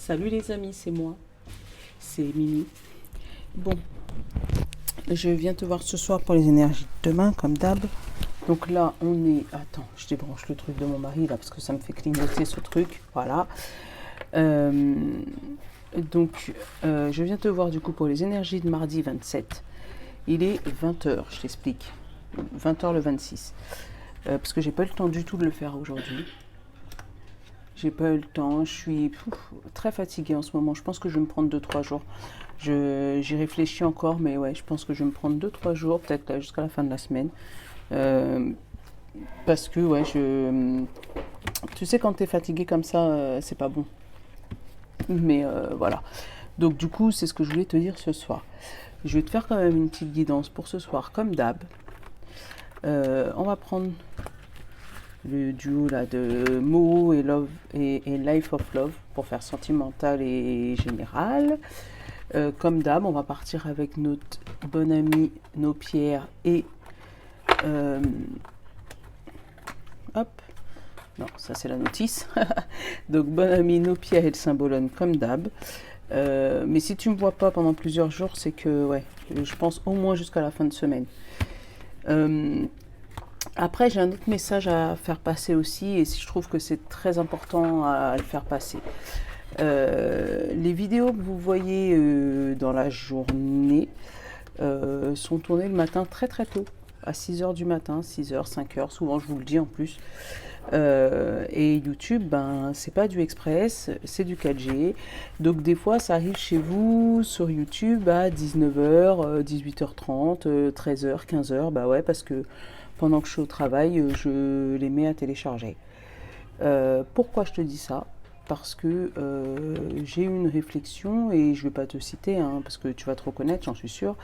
Salut les amis, c'est moi, c'est Mimi. Bon, je viens te voir ce soir pour les énergies de demain, comme d'hab. Donc là, on est... Attends, je débranche le truc de mon mari, là, parce que ça me fait clignoter ce truc. Voilà. Euh, je viens te voir, du coup, pour les énergies de mardi 27. Il est 20 h, je t'explique. 20 h le 26. Parce que j'ai pas eu le temps du tout de le faire aujourd'hui. J'ai pas eu le temps, je suis très fatiguée en ce moment. Je pense que je vais me prendre 2-3 jours. J'y réfléchis encore, mais ouais, je pense que je vais me prendre 2-3 jours, peut-être jusqu'à la fin de la semaine. Euh, Parce que, ouais, tu sais, quand t'es fatigué comme ça, c'est pas bon. Mais voilà. Donc, du coup, c'est ce que je voulais te dire ce soir. Je vais te faire quand même une petite guidance pour ce soir, comme d'hab. On va prendre le duo là de Mo et Love et Life of Love pour faire sentimental et général. Comme d'hab, on va partir avec notre bon ami nos pierres et hop. Non, ça c'est la notice. Donc bon ami nos pierres et le symbolone comme d'hab. Mais si tu me vois pas pendant plusieurs jours, c'est que ouais, je pense au moins jusqu'à la fin de semaine. Après, j'ai un autre message à faire passer aussi, et je trouve que c'est très important à le faire passer. Les vidéos que vous voyez dans la journée sont tournées le matin très très tôt, à 6 h du matin, 6 h, 5 h, souvent je vous le dis en plus. Et YouTube, ben, c'est pas du express, c'est du 4G. Donc des fois, ça arrive chez vous sur YouTube à 19 h, 18 h 30, 13 h, 15 h. Bah ouais, parce que pendant que je suis au travail, je les mets à télécharger. Pourquoi je te dis ça? Parce que j'ai eu une réflexion, et je vais pas te citer, hein, parce que tu vas te reconnaître, j'en suis sûre,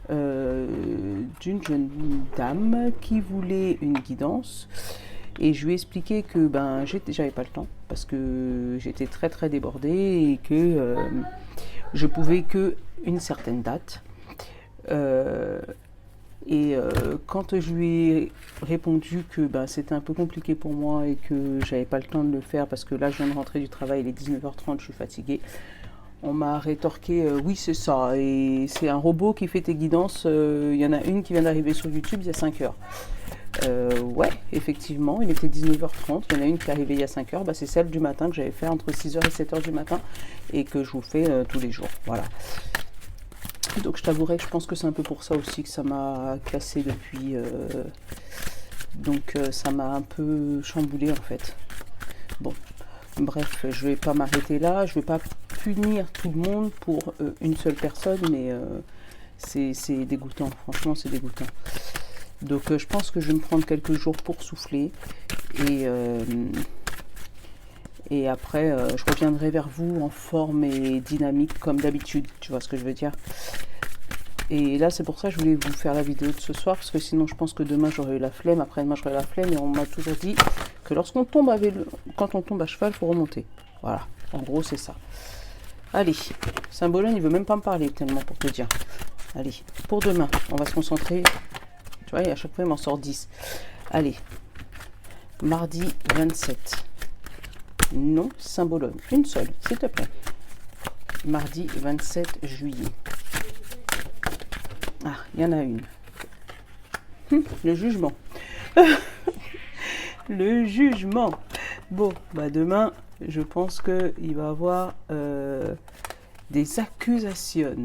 d'une jeune dame qui voulait une guidance. Et je lui ai expliqué que ben, j'avais pas le temps, parce que j'étais très très débordée et que je pouvais que une certaine date. Quand je lui ai répondu que ben, c'était un peu compliqué pour moi et que j'avais pas le temps de le faire parce que là je viens de rentrer du travail, il est 19 h 30, je suis fatiguée, on m'a rétorqué oui c'est ça, et c'est un robot qui fait tes guidances, il y en a une qui vient d'arriver sur YouTube il y a 5 heures. Ouais, effectivement, il était 19 h 30, il y en a une qui est arrivée il y a 5 heures, bah, c'est celle du matin que j'avais fait entre 6 h et 7 h du matin et que je vous fais tous les jours. Voilà. Donc je t'avouerai que je pense que c'est un peu pour ça aussi que ça m'a cassé depuis. Ça m'a un peu chamboulé en fait. Bon, bref, je vais pas m'arrêter là, je vais pas punir tout le monde pour une seule personne, mais c'est dégoûtant, franchement c'est dégoûtant. Donc je pense que je vais me prendre quelques jours pour souffler et, et après je reviendrai vers vous en forme et dynamique comme d'habitude, tu vois ce que je veux dire. Et là c'est pour ça que je voulais vous faire la vidéo de ce soir, parce que sinon je pense que demain j'aurai eu la flemme, après-demain j'aurai la flemme, et on m'a toujours dit que quand on tombe à cheval, il faut remonter. Voilà, en gros c'est ça. Allez, Symbolone il veut même pas me parler tellement pour te dire. Allez, pour demain, on va se concentrer. Tu vois, à chaque fois il m'en sort 10. Allez, mardi 27. Non, Symbolone, une seule, s'il te plaît. Mardi 27 juillet. Ah, il y en a une. Le jugement. Le jugement. Bon, bah demain, je pense qu'il va y avoir des accusations.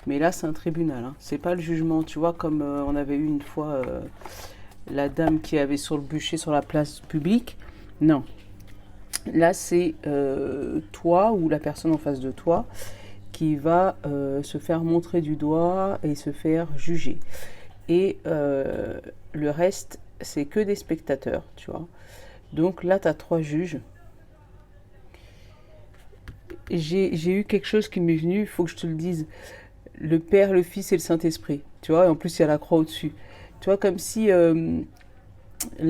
Mais là, c'est un tribunal. Hein. C'est pas le jugement. Tu vois, comme on avait eu une fois la dame qui avait sur le bûcher sur la place publique. Non. Là, c'est toi ou la personne en face de toi qui va se faire montrer du doigt et se faire juger. Et le reste, c'est que des spectateurs, tu vois. Donc là, tu as 3 juges. J'ai eu quelque chose qui m'est venu, il faut que je te le dise. Le Père, le Fils et le Saint-Esprit. Tu vois, et en plus, il y a la croix au-dessus. Tu vois, comme si là,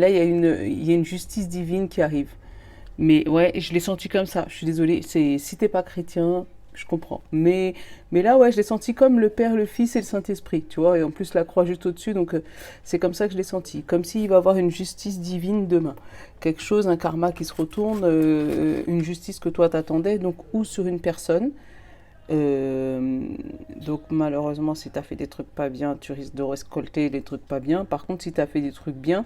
il y a une justice divine qui arrive. Mais ouais, je l'ai senti comme ça. Je suis désolée. Si t'es pas chrétien, Je comprends. Mais là, ouais, je l'ai senti comme le Père, le Fils et le Saint-Esprit, tu vois. Et en plus, la croix juste au-dessus. Donc, c'est comme ça que je l'ai senti. Comme s'il va y avoir une justice divine demain. Quelque chose, un karma qui se retourne, une justice que toi t'attendais, donc, ou sur une personne. Euh, donc, malheureusement, si tu as fait des trucs pas bien, tu risques de récolter des trucs pas bien. Par contre, si tu as fait des trucs bien,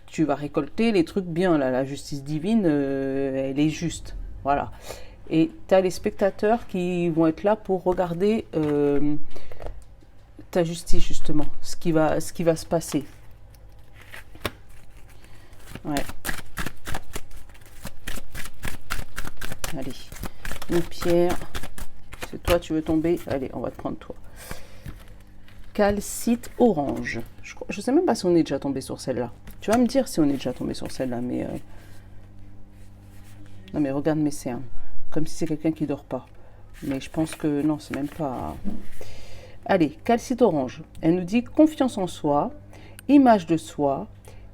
tu vas récolter les trucs bien. Là, la justice divine, elle est juste. Voilà. Et tu as les spectateurs qui vont être là pour regarder ta justice, justement, ce qui va se passer. Ouais. Allez, une pierre. C'est toi, tu veux tomber. Allez, on va te prendre toi. Calcite orange. Je sais même pas si on est déjà tombé sur celle-là. Tu vas me dire si on est déjà tombé sur celle-là, mais... Non, mais regarde mes cernes. Comme si c'est quelqu'un qui dort pas. Mais je pense que non, c'est même pas... Allez, calcite orange. Elle nous dit confiance en soi, image de soi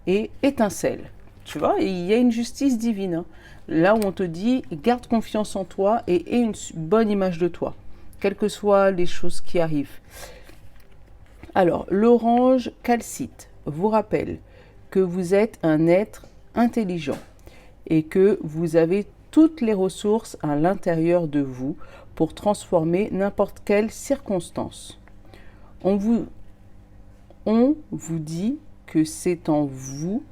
et étincelle. Tu vois, il y a une justice divine. Hein. Là où on te dit garde confiance en toi et aie une bonne image de toi, quelles que soient les choses qui arrivent. Alors, l'orange calcite vous rappelle que vous êtes un être intelligent et que vous avez toutes les ressources à l'intérieur de vous pour transformer n'importe quelle circonstance. On vous dit que c'est en vous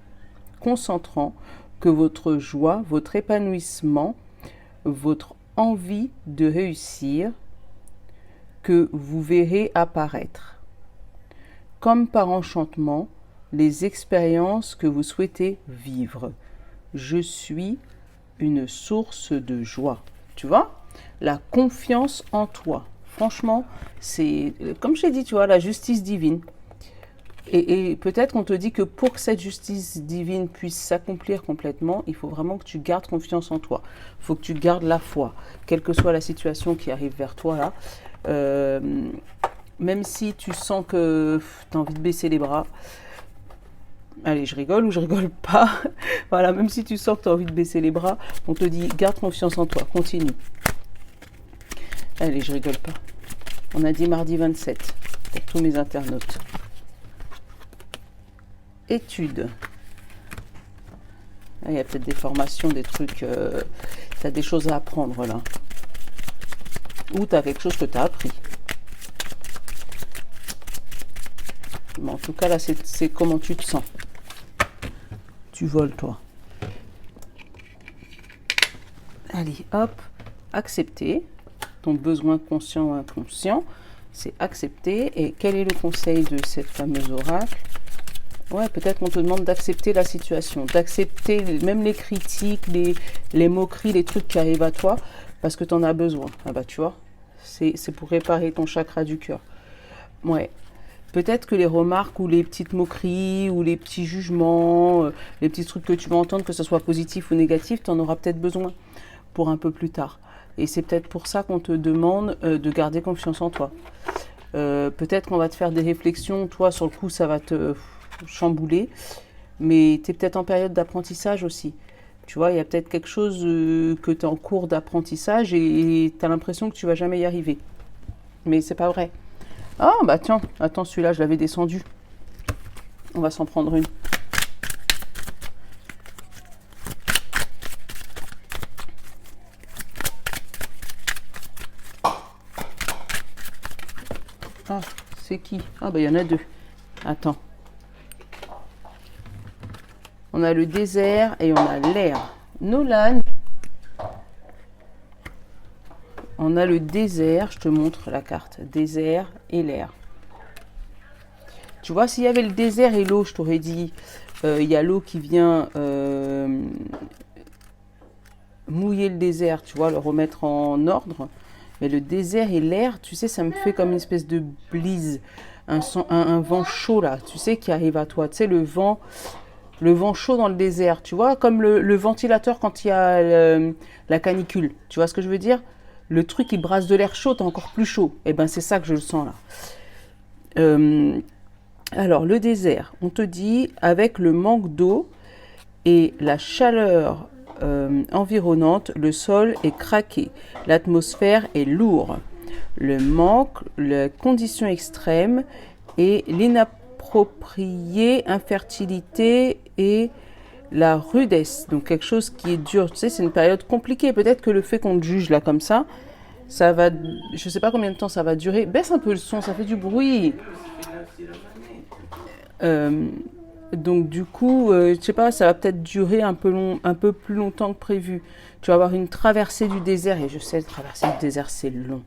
concentrant que votre joie, votre épanouissement, votre envie de réussir, que vous verrez apparaître. Comme par enchantement, les expériences que vous souhaitez vivre. Je suis une source de joie. Tu vois, la confiance en toi. Franchement, c'est, comme je t'ai dit, tu vois, la justice divine. Et peut-être qu'on te dit que pour que cette justice divine puisse s'accomplir complètement, il faut vraiment que tu gardes confiance en toi. Il faut que tu gardes la foi, quelle que soit la situation qui arrive vers toi là. Même si tu sens que tu as envie de baisser les bras, allez, je rigole ou je rigole pas. Voilà, même si tu sens que tu as envie de baisser les bras, on te dit garde confiance en toi, continue. Allez, je rigole pas. On a dit mardi 27 pour tous mes internautes. Études. Il y a peut-être des formations, des trucs. Tu as des choses à apprendre là. Ou tu as quelque chose que tu as appris. Bon, en tout cas, là, c'est comment tu te sens. Tu voles, toi. Allez, hop. Accepter. Ton besoin conscient ou inconscient, c'est accepter. Et quel est le conseil de cette fameuse oracle? Ouais, peut-être qu'on te demande d'accepter la situation, d'accepter même les critiques, les moqueries, les trucs qui arrivent à toi, parce que tu en as besoin. Ah bah tu vois, c'est pour réparer ton chakra du cœur. Ouais, peut-être que les remarques ou les petites moqueries ou les petits jugements, les petits trucs que tu vas entendre, que ce soit positif ou négatif, tu en auras peut-être besoin pour un peu plus tard. Et c'est peut-être pour ça qu'on te demande de garder confiance en toi. Peut-être qu'on va te faire des réflexions, toi sur le coup ça va te chambouler, mais tu es peut-être en période d'apprentissage aussi. Tu vois, il y a peut-être quelque chose que tu es en cours d'apprentissage et tu as l'impression que tu vas jamais y arriver. Mais c'est pas vrai. Ah bah tiens, attends, celui-là je l'avais descendu. On va s'en prendre une. Ah, c'est qui? Ah bah il y en a deux. Attends. On a le désert et on a l'air. Nolan. On a le désert, je te montre la carte. Désert et l'air. Tu vois, s'il y avait le désert et l'eau, je t'aurais dit, il y a l'eau qui vient mouiller le désert, tu vois, le remettre en ordre. Mais le désert et l'air, tu sais, ça me fait comme une espèce de brise, un vent chaud là, tu sais, qui arrive à toi. Tu sais, le vent chaud dans le désert, tu vois, comme le ventilateur quand il y a la canicule. Tu vois ce que je veux dire? Le truc qui brasse de l'air chaud, t'es encore plus chaud. Et ben c'est ça que je le sens là. Alors le désert, on te dit avec le manque d'eau et la chaleur environnante, le sol est craqué, l'atmosphère est lourde. Le manque, les conditions extrêmes et l'inappropriée infertilité et la rudesse. Donc quelque chose qui est dur. Tu sais, c'est une période compliquée. Peut-être que le fait qu'on te juge là comme ça va... Je sais pas combien de temps ça va durer. Baisse un peu le son, ça fait du bruit. Donc du coup, je sais pas, ça va peut-être durer un peu plus longtemps que prévu. Tu vas avoir une traversée du désert, et je sais, traverser du désert, c'est long.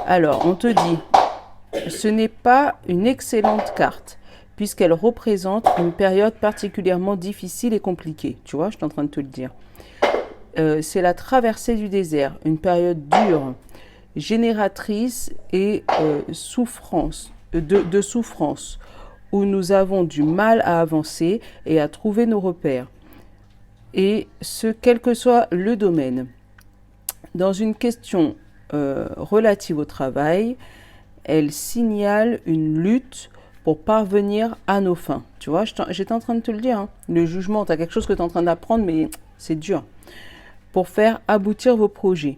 Alors, on te dit, ce n'est pas une excellente carte, puisqu'elle représente une période particulièrement difficile et compliquée. Tu vois, je suis en train de te le dire. C'est la traversée du désert, une période dure, génératrice et de souffrance, où nous avons du mal à avancer et à trouver nos repères, et ce, quel que soit le domaine. Dans une question relative au travail, elle signale une lutte pour parvenir à nos fins. Tu vois, j'étais en train de te le dire, hein. Le jugement, tu as quelque chose que tu es en train d'apprendre, mais c'est dur. Pour faire aboutir vos projets.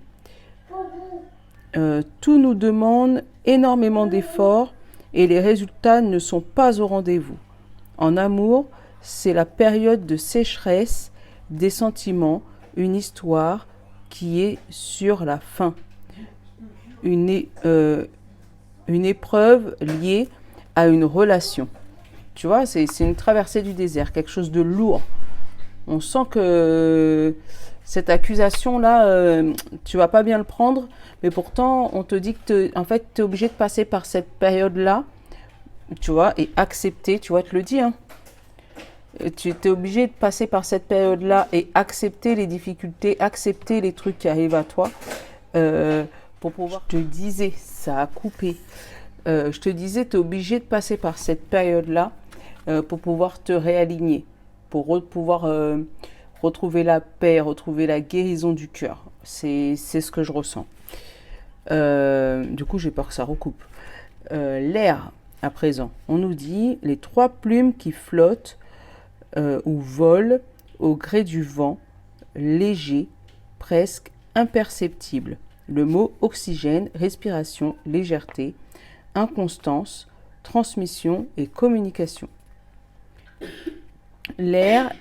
Tout nous demande énormément d'efforts et les résultats ne sont pas au rendez-vous. En amour, c'est la période de sécheresse des sentiments, une histoire qui est sur la fin. Une épreuve liée à une relation. Tu vois, c'est une traversée du désert, quelque chose de lourd. On sent que cette accusation-là, tu vas pas bien le prendre, mais pourtant, on te dit que en fait, tu es obligé de passer par cette période-là, tu vois, et accepter, tu vois, te le dis, hein. Tu es obligé de passer par cette période-là et accepter les difficultés, accepter les trucs qui arrivent à toi, pour pouvoir... Je te disais, ça a coupé. Je te disais, tu es obligé de passer par cette période-là pour pouvoir te réaligner, pour pouvoir retrouver la paix, retrouver la guérison du cœur. C'est ce que je ressens. Du coup, j'ai peur que ça recoupe. L'air, à présent, on nous dit les 3 plumes qui flottent ou volent au gré du vent, léger, presque imperceptible. Le mot oxygène, respiration, légèreté, inconstance, transmission et communication. L'air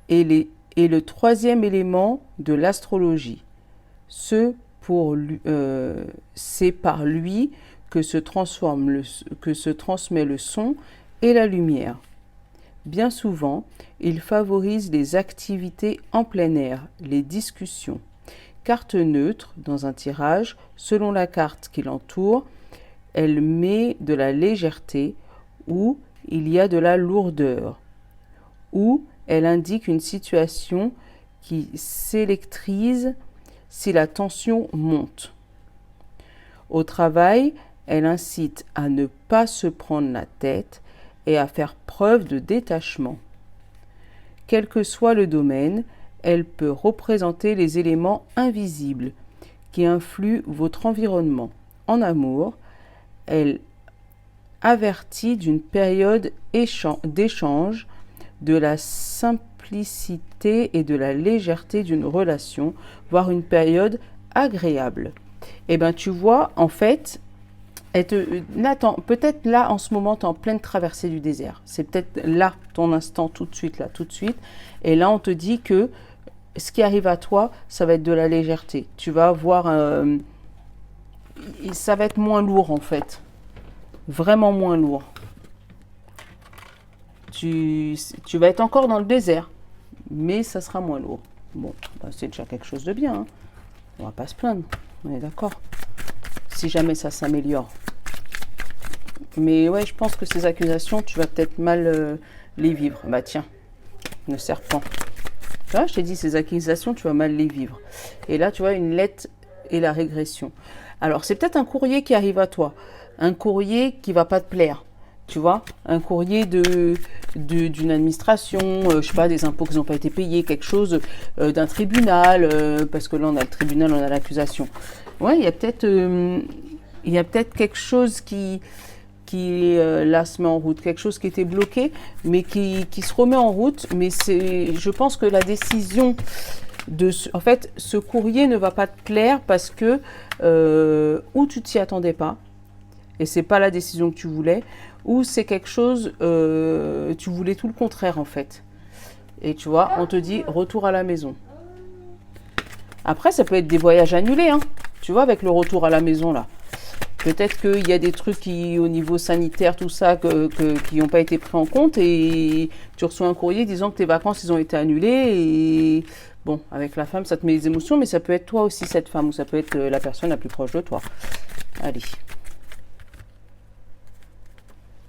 est le 3e élément de l'astrologie. C'est par lui que se transmet le son et la lumière. Bien souvent, il favorise les activités en plein air, les discussions. Carte neutre dans un tirage, selon la carte qui l'entoure, elle met de la légèreté ou il y a de la lourdeur, ou elle indique une situation qui s'électrise si la tension monte. Au travail, elle incite à ne pas se prendre la tête et à faire preuve de détachement. Quel que soit le domaine, elle peut représenter les éléments invisibles qui influent votre environnement. En amour, elle avertit d'une période d'échange, de la simplicité et de la légèreté d'une relation, voire une période agréable. Et bien tu vois, en fait, peut-être là en ce moment tu es en pleine traversée du désert. C'est peut-être là ton instant tout de suite, Et là on te dit que ce qui arrive à toi, ça va être de la légèreté. Tu vas avoir... ça va être moins lourd en fait. Vraiment moins lourd. Tu vas être encore dans le désert, mais ça sera moins lourd. Bon, bah c'est déjà quelque chose de bien, hein. On va pas se plaindre, on est d'accord. Si jamais ça s'améliore. Mais ouais, je pense que ces accusations, tu vas peut-être mal les vivre. Bah tiens, le serpent. Tu vois, je t'ai dit, ces accusations, tu vas mal les vivre. Et là, tu vois, une lettre et la régression. Alors, c'est peut-être un courrier qui arrive à toi. Un courrier qui va pas te plaire. Tu vois, un courrier d'une administration, je sais pas, des impôts qui n'ont pas été payés, quelque chose d'un tribunal, parce que là, on a le tribunal, on a l'accusation. Ouais, il y a peut-être quelque chose qui là se met en route, quelque chose qui était bloqué, mais qui se remet en route. Mais je pense que la décision En fait, ce courrier ne va pas te plaire parce que ou tu t'y attendais pas et c'est pas la décision que tu voulais, ou c'est quelque chose, tu voulais tout le contraire en fait. Et tu vois, on te dit retour à la maison. Après, ça peut être des voyages annulés, hein. Tu vois, avec le retour à la maison là. Peut-être qu'il y a des trucs qui, au niveau sanitaire, tout ça, qui n'ont pas été pris en compte et tu reçois un courrier disant que tes vacances, ils ont été annulées et bon, avec la femme, ça te met des émotions, mais ça peut être toi aussi, cette femme, ou ça peut être la personne la plus proche de toi. Allez.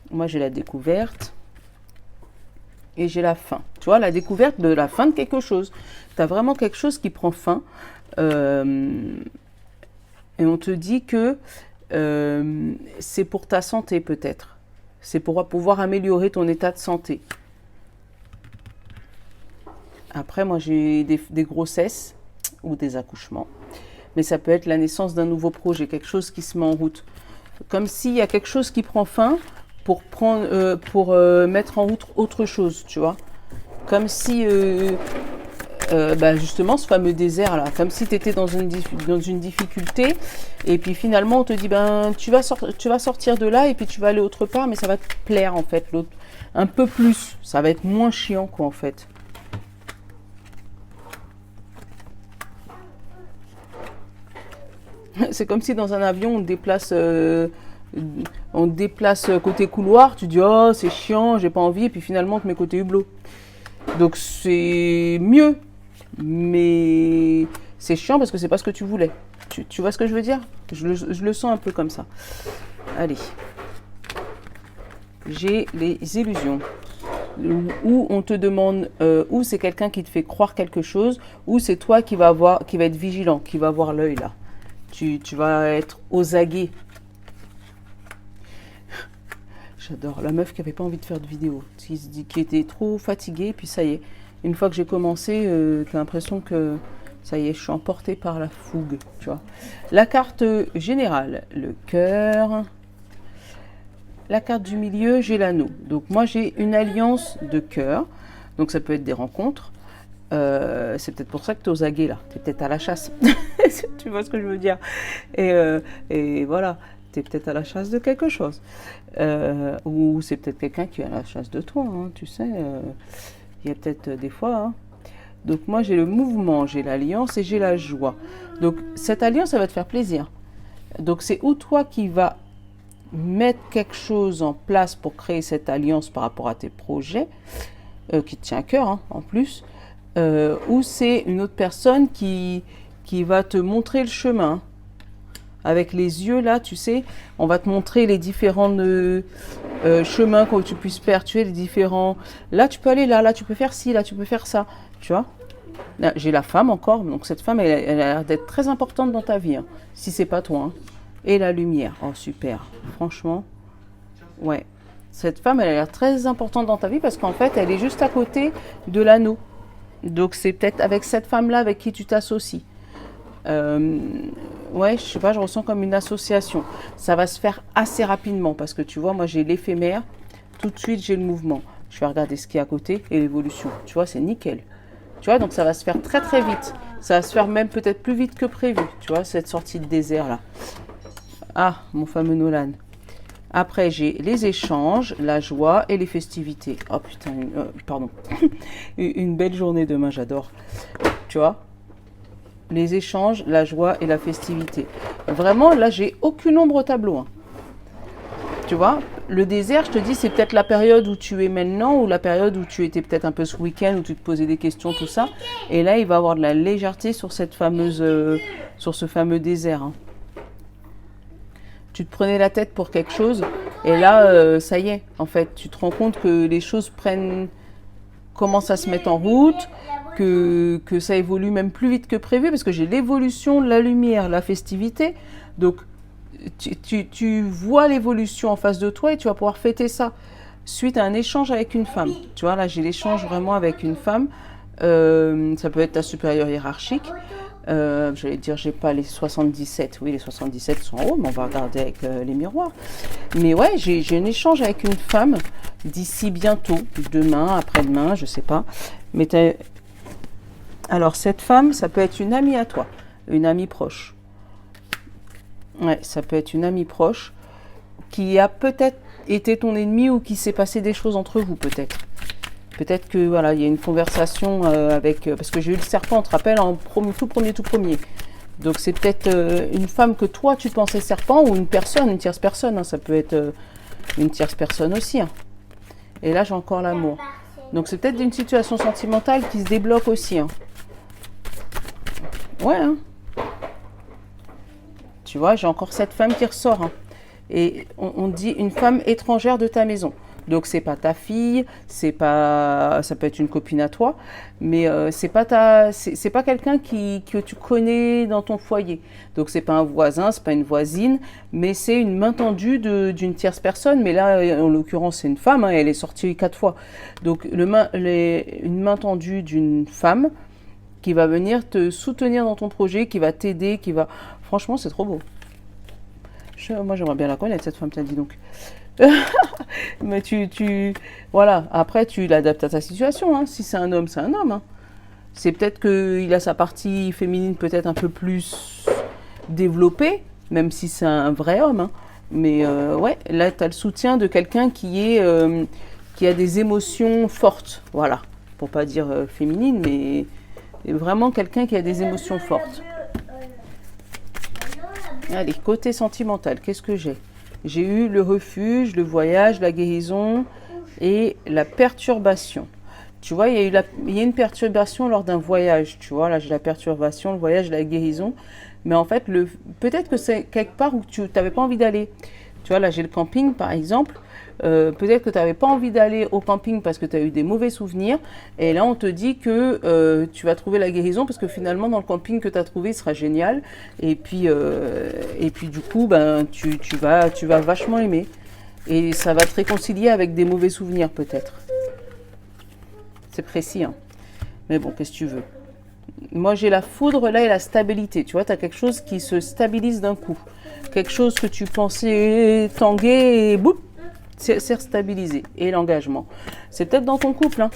Moi, j'ai la découverte et j'ai la fin. Tu vois, la découverte de la fin de quelque chose. Tu as vraiment quelque chose qui prend fin et on te dit que c'est pour ta santé peut-être. C'est pour pouvoir améliorer ton état de santé. Après, moi, j'ai des grossesses ou des accouchements. Mais ça peut être la naissance d'un nouveau projet, quelque chose qui se met en route. Comme s'il y a quelque chose qui prend fin pour mettre en route autre chose, tu vois. Comme si... justement ce fameux désert là, comme si tu étais dans une difficulté et puis finalement on te dit tu vas sortir de là et puis tu vas aller autre part, mais ça va te plaire en fait, l'autre un peu plus, ça va être moins chiant quoi en fait. C'est comme si dans un avion on te déplace côté couloir, tu dis oh c'est chiant, j'ai pas envie, et puis finalement on te met côté hublot. Donc c'est mieux. Mais c'est chiant parce que c'est pas ce que tu voulais. Tu vois ce que je veux dire? Je le sens un peu comme ça. Allez. J'ai les illusions. Où on te demande, où c'est quelqu'un qui te fait croire quelque chose, ou c'est toi qui va être vigilant, qui va avoir l'œil là. Tu vas être aux aguets. J'adore. La meuf qui avait pas envie de faire de vidéo, qui était trop fatiguée, puis ça y est. Une fois que j'ai commencé, j'ai l'impression que ça y est, je suis emportée par la fougue, tu vois. La carte générale, le cœur. La carte du milieu, j'ai l'anneau. Donc moi, j'ai une alliance de cœur. Donc ça peut être des rencontres. C'est peut-être pour ça que tu es aux aguets là. Tu es peut-être à la chasse. Tu vois ce que je veux dire. Et voilà, tu es peut-être à la chasse de quelque chose. Ou c'est peut-être quelqu'un qui est à la chasse de toi, hein, tu sais. Il y a peut-être des fois. Hein. Donc moi, j'ai le mouvement, j'ai l'alliance et j'ai la joie. Donc cette alliance, ça va te faire plaisir. Donc c'est ou toi qui vas mettre quelque chose en place pour créer cette alliance par rapport à tes projets, qui te tient à cœur hein, en plus, ou c'est une autre personne qui va te montrer le chemin. Avec les yeux là, tu sais, on va te montrer les différents chemins que tu puisses faire, tu sais, les différents... Là, tu peux aller là, là, tu peux faire ci, là, tu peux faire ça, tu vois. Là, j'ai la femme encore, donc cette femme, elle a l'air d'être très importante dans ta vie, hein, si c'est pas toi. Hein. Et la lumière, oh super, franchement, ouais. Cette femme, elle a l'air très importante dans ta vie parce qu'en fait, elle est juste à côté de l'anneau. Donc, c'est peut-être avec cette femme-là avec qui tu t'associes. Ouais, je sais pas, je ressens comme une association. Ça va se faire assez rapidement parce que tu vois, moi j'ai l'éphémère, tout de suite j'ai le mouvement. Je vais regarder ce qui est à côté et l'évolution. Tu vois, c'est nickel. Tu vois, donc ça va se faire très très vite. Ça va se faire même peut-être plus vite que prévu. Tu vois, cette sortie de désert là. Ah, mon fameux Nolan. Après, j'ai les échanges, la joie et les festivités. Oh putain, pardon. Une belle journée demain, j'adore. Tu vois ? Les échanges, la joie et la festivité. Vraiment, là, j'ai aucune ombre au tableau. Hein. Tu vois, le désert, je te dis, c'est peut-être la période où tu es maintenant ou la période où tu étais peut-être un peu ce week-end, où tu te posais des questions, tout ça. Et là, il va y avoir de la légèreté sur cette fameuse, sur ce fameux désert. Hein. Tu te prenais la tête pour quelque chose et là, ça y est, en fait, tu te rends compte que les choses commencent à se mettre en route, que ça évolue même plus vite que prévu, parce que j'ai l'évolution, la lumière, la festivité. Donc, tu vois l'évolution en face de toi et tu vas pouvoir fêter ça suite à un échange avec une femme. Tu vois, là, j'ai l'échange vraiment avec une femme. Ça peut être ta supérieure hiérarchique. J'allais dire, j'ai pas les 77. Oui, les 77 sont en haut, mais on va regarder avec les miroirs. Mais ouais, j'ai un échange avec une femme d'ici bientôt, demain, après-demain, je sais pas. Mais Alors, cette femme, ça peut être une amie à toi, une amie proche. Ouais, ça peut être une amie proche qui a peut-être été ton ennemi ou qui s'est passé des choses entre vous, peut-être. Peut-être que, voilà, il y a une conversation avec... parce que j'ai eu le serpent, on te rappelle, en tout premier. Donc, c'est peut-être une femme que toi, tu pensais serpent ou une personne, une tierce personne. Hein, ça peut être une tierce personne aussi. Hein. Et là, j'ai encore l'amour. Donc, c'est peut-être une situation sentimentale qui se débloque aussi. Hein. Ouais, hein. Tu vois, j'ai encore cette femme qui ressort. Hein. Et on dit une femme étrangère de ta maison. Donc, c'est pas ta fille, c'est pas, ça peut être une copine à toi, mais c'est pas quelqu'un que tu connais dans ton foyer. Donc, c'est pas un voisin, c'est pas une voisine, mais c'est une main tendue d'une tierce personne. Mais là, en l'occurrence, c'est une femme, hein, elle est sortie 4 fois. Donc, une main tendue d'une femme qui va venir te soutenir dans ton projet, qui va t'aider, qui va... Franchement, c'est trop beau. Moi, j'aimerais bien la connaître, cette femme, tiens, dis donc. Mais voilà, après, tu l'adaptes à ta situation. Hein. Si c'est un homme, c'est un homme. Hein. C'est peut-être qu'il a sa partie féminine peut-être un peu plus développée, même si c'est un vrai homme. Hein. Mais ouais, là, tu as le soutien de quelqu'un qui a des émotions fortes. Voilà, pour pas dire féminine, mais vraiment quelqu'un qui a des émotions fortes. Allez, côté sentimental, qu'est-ce que j'ai? J'ai eu le refuge, le voyage, la guérison et la perturbation. Tu vois, il y a une perturbation lors d'un voyage. Tu vois, là, j'ai la perturbation, le voyage, la guérison. Mais en fait, peut-être que c'est quelque part où tu n'avais pas envie d'aller. Tu vois, là, j'ai le camping, par exemple. Peut-être que tu n'avais pas envie d'aller au camping parce que tu as eu des mauvais souvenirs. Et là, on te dit que tu vas trouver la guérison parce que finalement, dans le camping que tu as trouvé, il sera génial. Et puis du coup, ben, tu vas vachement aimer. Et ça va te réconcilier avec des mauvais souvenirs, peut-être. C'est précis, hein. Mais bon, qu'est-ce que tu veux? Moi, j'ai la foudre là et la stabilité. Tu vois, tu as quelque chose qui se stabilise d'un coup. Quelque chose que tu pensais tanguer et boum, c'est stabilisé. Et l'engagement. C'est peut-être dans ton couple. Hein.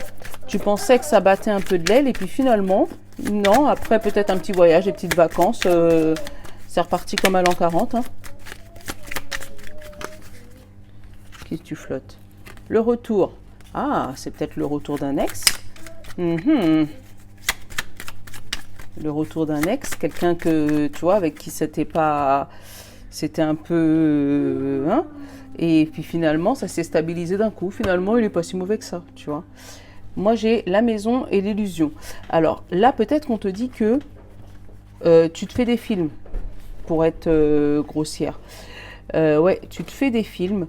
Tu pensais que ça battait un peu de l'aile et puis finalement, non. Après, peut-être un petit voyage, des petites vacances. C'est reparti comme à l'an 40. Hein. Qu'est-ce que tu flottes? Le retour. Ah, c'est peut-être le retour d'un ex. Le retour d'un ex, quelqu'un que tu vois avec qui c'était un peu hein, et puis finalement ça s'est stabilisé d'un coup. Finalement, il est pas si mauvais que ça, tu vois. Moi, j'ai la maison et l'illusion. Alors là, peut-être qu'on te dit que tu te fais des films pour être grossière. Ouais, tu te fais des films.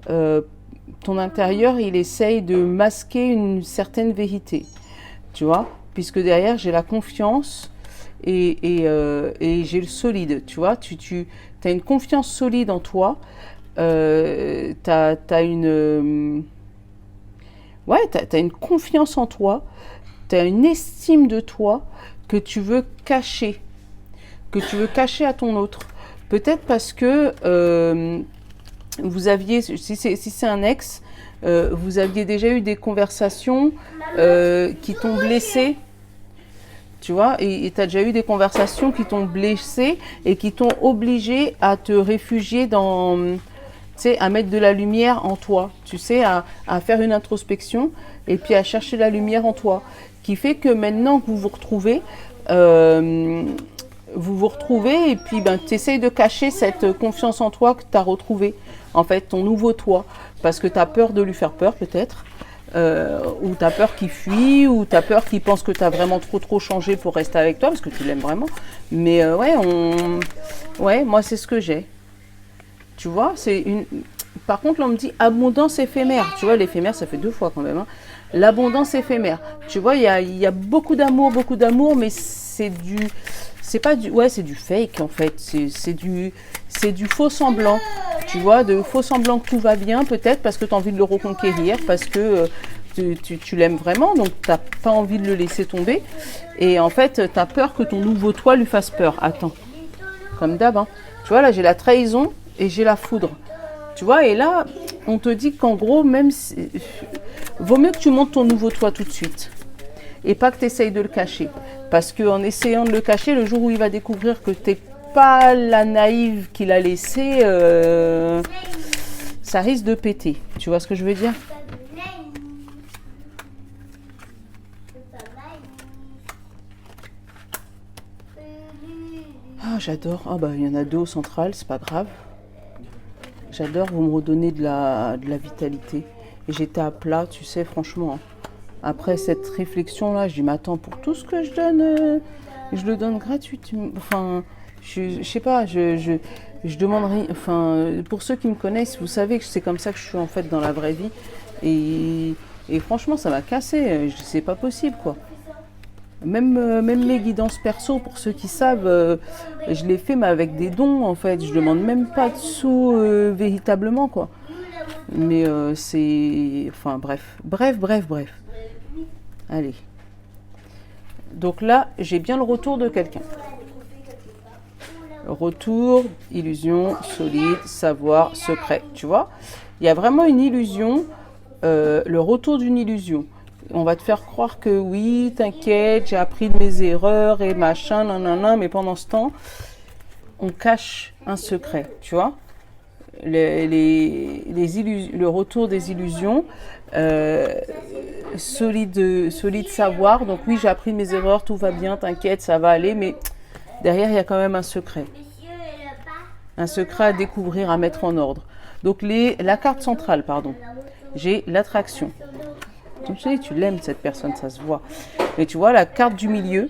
Ton intérieur, il essaye de masquer une certaine vérité, tu vois, puisque derrière, j'ai la confiance et j'ai le solide, tu vois, tu as une confiance solide en toi, t'as une confiance en toi, t'as une estime de toi que tu veux cacher à ton autre, peut-être parce que vous aviez, si c'est un ex, vous aviez déjà eu des conversations qui t'ont blessé, tu vois, et tu as déjà eu des conversations qui t'ont blessé et qui t'ont obligé à te réfugier dans, tu sais, à mettre de la lumière en toi, tu sais, à faire une introspection et puis à chercher la lumière en toi, qui fait que maintenant que vous vous retrouvez et puis ben, tu essayes de cacher cette confiance en toi que tu as retrouvée, en fait, ton nouveau toi, parce que tu as peur de lui faire peur peut-être, ou tu as peur qu'il fuit, ou tu as peur qu'il pense que tu as vraiment trop changé pour rester avec toi, parce que tu l'aimes vraiment. Mais ouais, moi c'est ce que j'ai. Tu vois, Par contre, là on me dit abondance éphémère. Tu vois, l'éphémère, ça fait 2 fois quand même. Hein. L'abondance éphémère. Tu vois, il y a beaucoup d'amour, mais c'est du fake en fait, c'est du faux semblant, tu vois, de faux semblant que tout va bien peut-être parce que tu as envie de le reconquérir, parce que tu l'aimes vraiment, donc tu n'as pas envie de le laisser tomber et en fait tu as peur que ton nouveau toi lui fasse peur. Attends, comme d'hab, hein. Tu vois, là j'ai la trahison et j'ai la foudre, tu vois, et là on te dit qu'en gros, même vaut mieux que tu montes ton nouveau toi tout de suite et pas que tu essayes de le cacher. Parce qu'en essayant de le cacher, le jour où il va découvrir que t'es pas la naïve qu'il a laissée, ça risque de péter. Tu vois ce que je veux dire? Ah, j'adore. Ah bah, il y en a deux au central, c'est pas grave. J'adore, vous me redonnez de la vitalité. Et j'étais à plat, tu sais, franchement. Après cette réflexion-là, je dis, mais attends, pour tout ce que je donne, je le donne gratuitement. Enfin, je sais pas, je demande rien. Enfin, pour ceux qui me connaissent, vous savez que c'est comme ça que je suis en fait dans la vraie vie. Et franchement, ça m'a cassé. C'est pas possible, quoi. Même mes guidances perso, pour ceux qui savent, je les fais mais avec des dons en fait. Je demande même pas de sous véritablement quoi. Mais c'est... Enfin bref. Allez. Donc là, j'ai bien le retour de quelqu'un. Retour, illusion, solide, savoir, secret. Tu vois? Il y a vraiment une illusion, le retour d'une illusion. On va te faire croire que oui, t'inquiète, j'ai appris de mes erreurs et machin, nanana, mais pendant ce temps, on cache un secret, tu vois. Le retour des illusions, solide savoir, donc oui, j'ai appris de mes erreurs, tout va bien, t'inquiète, ça va aller, mais derrière, il y a quand même un secret. Un secret à découvrir, à mettre en ordre. Donc la carte centrale, pardon, j'ai l'attraction. Tu sais, tu l'aimes cette personne, ça se voit. Mais tu vois, la carte du milieu,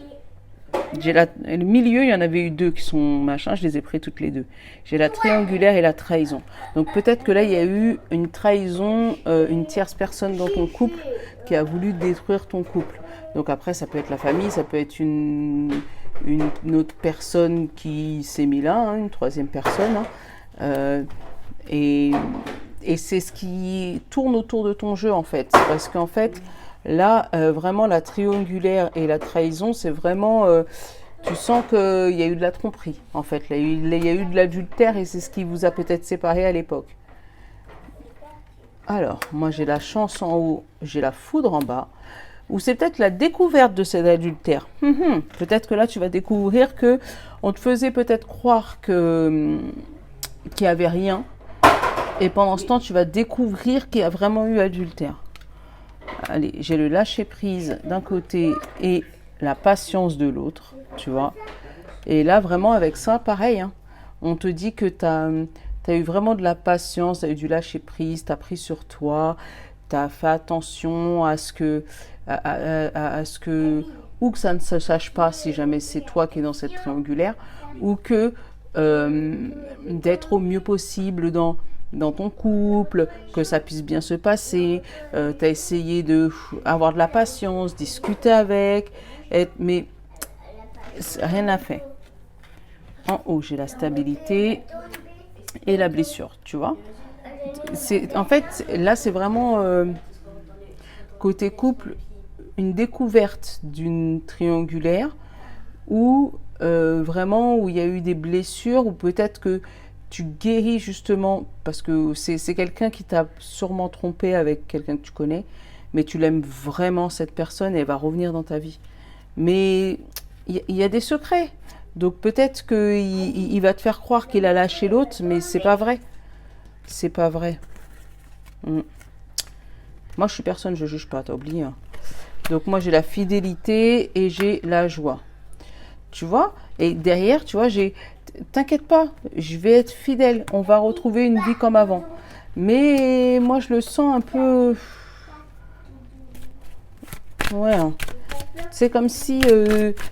le milieu, il y en avait eu deux qui sont machin, je les ai pris toutes les deux. J'ai la triangulaire et la trahison. Donc peut-être que là, il y a eu une trahison, une tierce personne dans ton couple qui a voulu détruire ton couple. Donc après, ça peut être la famille, ça peut être une autre personne qui s'est mis là, hein, une troisième personne. Hein. Et c'est ce qui tourne autour de ton jeu en fait. Parce qu'en fait, là, vraiment la triangulaire et la trahison, c'est vraiment... tu sens qu'il y a eu de la tromperie en fait. Là, il y a eu de l'adultère et c'est ce qui vous a peut-être séparés à l'époque. Alors, moi j'ai la chance en haut, j'ai la foudre en bas. Ou c'est peut-être la découverte de cet adultère. Peut-être que là, tu vas découvrir que on te faisait peut-être croire qu'il n'y avait rien. Et pendant ce temps, tu vas découvrir qu'il y a vraiment eu adultère. Allez, j'ai le lâcher-prise d'un côté et la patience de l'autre, tu vois. Et là, vraiment, avec ça, pareil. Hein, on te dit que tu as eu vraiment de la patience, tu as eu du lâcher-prise, tu as pris sur toi, tu as fait attention à ce que... ou que ça ne se sache pas si jamais c'est toi qui es dans cette triangulaire, ou que d'être au mieux possible dans ton couple, que ça puisse bien se passer, tu as essayé d'avoir de la patience, discuter avec, mais rien n'a fait. En haut, j'ai la stabilité et la blessure, tu vois. En fait, là, c'est vraiment, côté couple, une découverte d'une triangulaire où vraiment, où il y a eu des blessures, ou peut-être que tu guéris justement, parce que c'est quelqu'un qui t'a sûrement trompé avec quelqu'un que tu connais, mais tu l'aimes vraiment cette personne et elle va revenir dans ta vie. Mais il y a des secrets. Donc peut-être qu'il va te faire croire qu'il a lâché l'autre, mais c'est pas vrai. C'est pas vrai. Moi je suis personne, je juge pas, t'as oublié. Hein. Donc moi j'ai la fidélité et j'ai la joie. Tu vois? Et derrière, tu vois, t'inquiète pas, je vais être fidèle, on va retrouver une vie comme avant. Mais moi, je le sens un peu... Ouais, hein. C'est comme si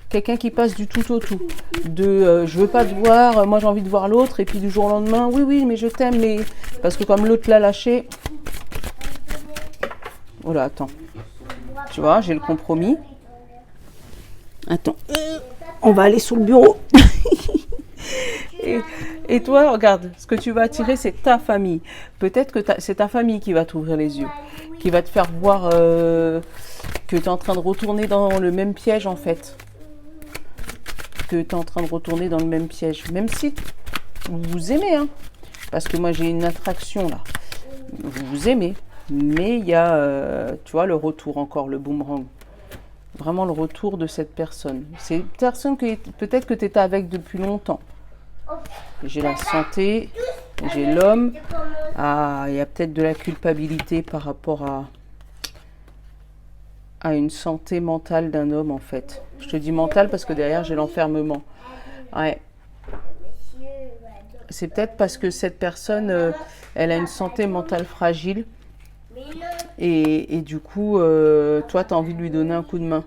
quelqu'un qui passe du tout au tout. Je veux pas te voir, moi j'ai envie de voir l'autre, et puis du jour au lendemain, oui, mais je t'aime, mais... Parce que comme l'autre l'a lâché... Voilà, attends. Tu vois, j'ai le compromis. Attends. On va aller sous le bureau. et toi, regarde, ce que tu vas attirer, c'est ta famille. Peut-être que c'est ta famille qui va t'ouvrir les yeux, qui va te faire voir que tu es en train de retourner dans le même piège, en fait. Que tu es en train de retourner dans le même piège. Même si vous vous aimez, hein. Parce que moi, j'ai une attraction, là. Vous vous aimez. Mais il y a, tu vois, le retour encore, le boomerang. vraiment le retour de cette personne. C'est une personne que peut-être que tu étais avec depuis longtemps. J'ai la santé, j'ai l'homme. Ah, il y a peut-être de la culpabilité par rapport à une santé mentale d'un homme en fait. Je te dis mentale parce que derrière j'ai l'enfermement. Ouais. C'est peut-être parce que cette personne, elle a une santé mentale fragile. Et du coup, toi, tu as envie de lui donner un coup de main.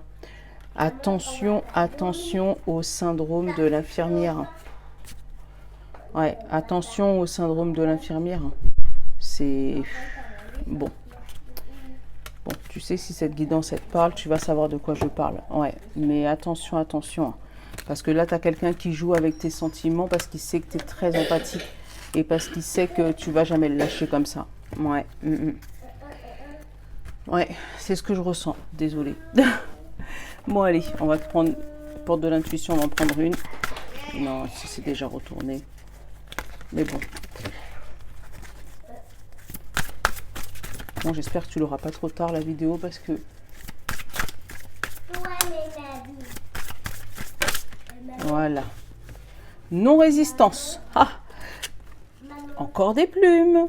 Attention, attention au syndrome de l'infirmière. Ouais, attention au syndrome de l'infirmière. C'est... Bon. Bon, tu sais, si cette guidance, elle te parle, tu vas savoir de quoi je parle. Ouais, mais attention, attention. Parce que là, tu as quelqu'un qui joue avec tes sentiments parce qu'il sait que tu es très empathique. Et parce qu'il sait que tu vas jamais le lâcher comme ça. Ouais. Ouais, c'est ce que je ressens. Désolée. Bon, allez, on va te prendre... Porte de l'intuition, on va en prendre une. Non, si c'est déjà retourné. Mais bon. Bon, j'espère que tu l'auras pas trop tard, la vidéo, parce que... Voilà. Non-résistance. Ah, encore des plumes.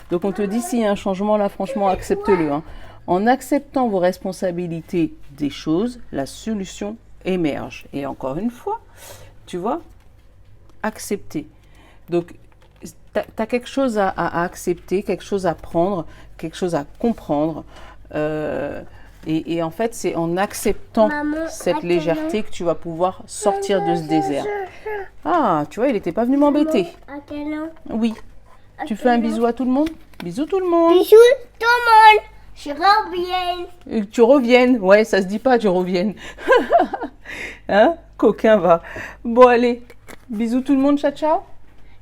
Donc, on te dit, s'il y a un changement, là, franchement, accepte-le. Hein. En acceptant vos responsabilités des choses, la solution émerge. Et encore une fois, tu vois, accepter. Donc, tu as quelque chose à accepter, quelque chose à prendre, quelque chose à comprendre. Et en fait, c'est en acceptant cette légèreté que tu vas pouvoir sortir de ce désert. Ah, tu vois, il n'était pas venu m'embêter. Oui. Tu fais un bisou à tout le monde? Bisous tout le monde. Bisous tout le monde. Je reviens. Tu reviennes. Ouais, ça se dit pas, tu reviennes. Hein? Coquin va. Bon, allez. Bisous tout le monde. Ciao, ciao.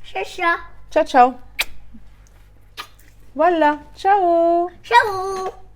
Chacha. Ciao, ciao. Voilà. Ciao. Ciao.